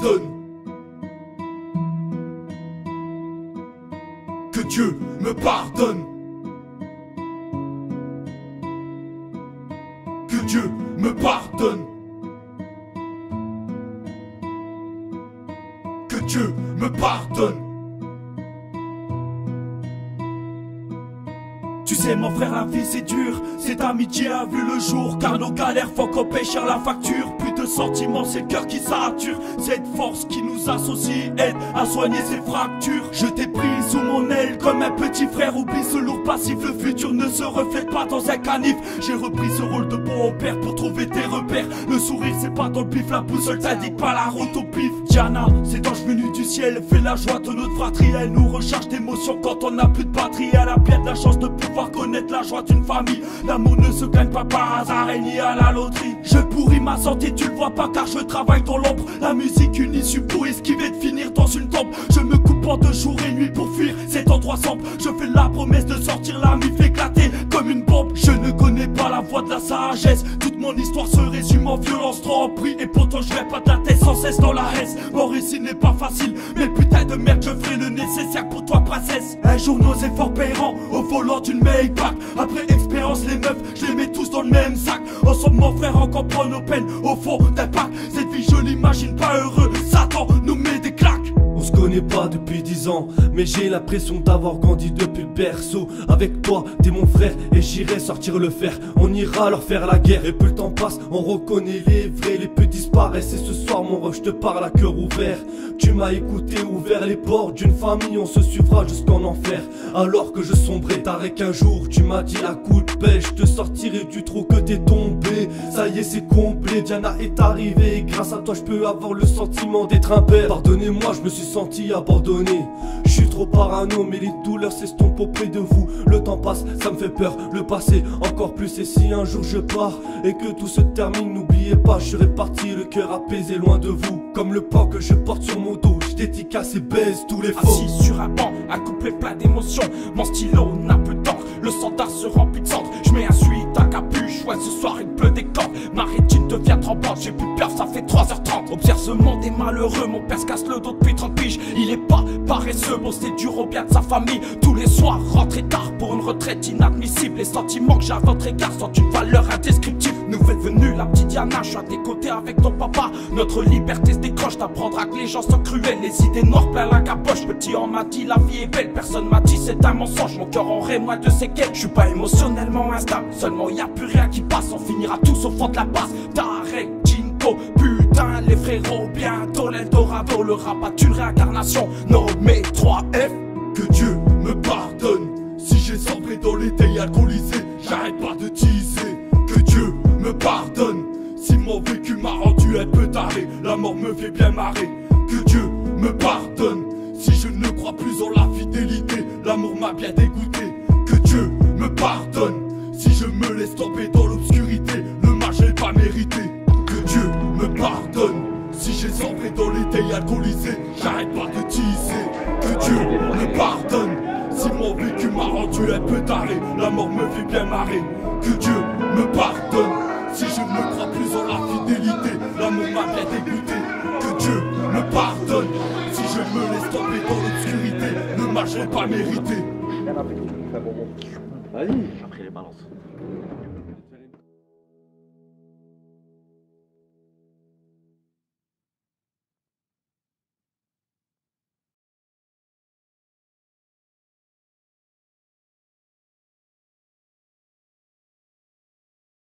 pardonne. Que Dieu me pardonne. Que Dieu me pardonne. Que Dieu me pardonne. Tu sais mon frère, la vie c'est dur, cette amitié a vu le jour. Car nos galères font qu'on paie cher la facture. Plus de sentiments, c'est le cœur qui sature. Cette force qui nous associe aide à soigner ces fractures. Je t'ai pris sous mon aile comme un petit frère. Oublie ce lourd passif, le futur ne se reflète pas dans un canif. J'ai repris ce rôle de bon père pour trouver tes repères. Le sourire c'est pas dans le pif, la boussole t'indique pas la route au pif. Diana, cet ange venu du ciel fait la joie de notre fratrie. Elle nous recharge d'émotions quand on n'a plus de batterie. Elle a bien de la chance de pouvoir connaître la joie d'une famille. L'amour ne se gagne pas par hasard et ni à la loterie. Je pourris ma santé, tu le vois pas car je travaille dans l'ombre. La musique une issue pour esquiver de finir dans une tombe. Je me coupe en de jour et nuit pour fuir cet endroit sombre. Je fais la promesse de sortir la mif éclatée comme une bombe. Je ne connais pas la voie de la sagesse. Toute mon histoire se résume en violence, trop en prix. Et pourtant je vais pas de la tête sans cesse dans la haine. Mon récit n'est pas facile, mais putain de merde, je ferai le nécessaire pour toi princesse. Un jour nos efforts paieront au volant d'une Maybach. Après expérience les meufs, je les mets tous dans le même sac. Ensemble mon frère on comprend nos peines au fond d'un pack. Cette vie je l'imagine pas heureux, Satan nous met des claques. On se connaît pas depuis 10 ans, mais j'ai l'impression d'avoir grandi depuis le berceau. Avec toi, t'es mon frère et j'irai sortir le fer. On ira leur faire la guerre et plus le temps passe, on reconnaît les vrais, les petits disparaissent. Et ce soir mon ref, je te parle à cœur ouvert. Tu m'as écouté, ouvert les portes d'une famille, on se suivra jusqu'en enfer. Alors que je sombrais, t'arrêtes qu'un jour, tu m'as dit à coup de pêche, je te sortirai du trou que t'es tombé. Ça y est c'est complet, Diana est arrivée et grâce à toi je peux avoir le sentiment d'être un père. Pardonnez-moi, je me suis senti abandonné. Je suis trop parano mais les douleurs s'estompent auprès de vous. Le temps passe, ça me fait peur, le passé encore plus. Et si un jour je pars et que tout se termine, n'oubliez pas, je serai parti le cœur apaisé loin de vous. Comme le poids que je porte sur mon dos, je dédicace et baise tous les faux. Assis sur un banc, un couplet plein d'émotions. Mon stylo n'a plus d'encre, le standard se remplit de cendres. Je mets un suite à capuche, ouais ce soir il pleut des cordes. Ma rétine devient tremblante, j'ai plus peur, ça fait 3h30. Observe ce monde est malheureux, mon père se casse le dos depuis 30 piges. Il est pas paresseux, bon c'est dur au bien de sa famille. Tous les soirs, rentrer tard pour une retraite inadmissible. Les sentiments que j'ai à votre égard sont une valeur indescriptible. Nouvelle venue, la petite Diana, je suis à tes côtés avec ton papa. Notre liberté se décroche, t'apprendras que les gens sont cruels. Les idées noires plein la capoche, petit on m'a dit la vie est belle. Personne m'a dit c'est un mensonge, mon cœur aurait moins de séquelles. Je suis pas émotionnellement instable, seulement y a plus rien qui passe. On finira tous au fond de la base. Tarek, Jinko, putain les frérots, bientôt l'Eldorado. Le rap a une réincarnation, nommé 3F. Que Dieu me pardonne. Si j'ai sombré dans l'été alcoolisé, j'arrête pas de teaser. Que Dieu me pardonne. Si mon vécu m'a rendu un peu taré, la mort me fait bien marrer. Que Dieu me pardonne. Si je ne crois plus en la fidélité, l'amour m'a bien dégoûté. Que Dieu me pardonne. Si je me laisse tomber dans l'obscurité, le mal je l'ai pas mérité. Que Dieu me pardonne. Si j'ai sombré dans l'été alcoolisé, j'arrête pas de teaser. Que Dieu me pardonne. Si mon vécu m'a rendu un peu taré, la mort me fait bien marrer. Que Dieu me pardonne. Si je ne crois plus en la fidélité, l'amour m'a bien dégoûté. Que Dieu me pardonne. Si je me laisse tomber dans l'obscurité, le mal je l'ai pas mérité. Vas-y. J'ai pris les balances.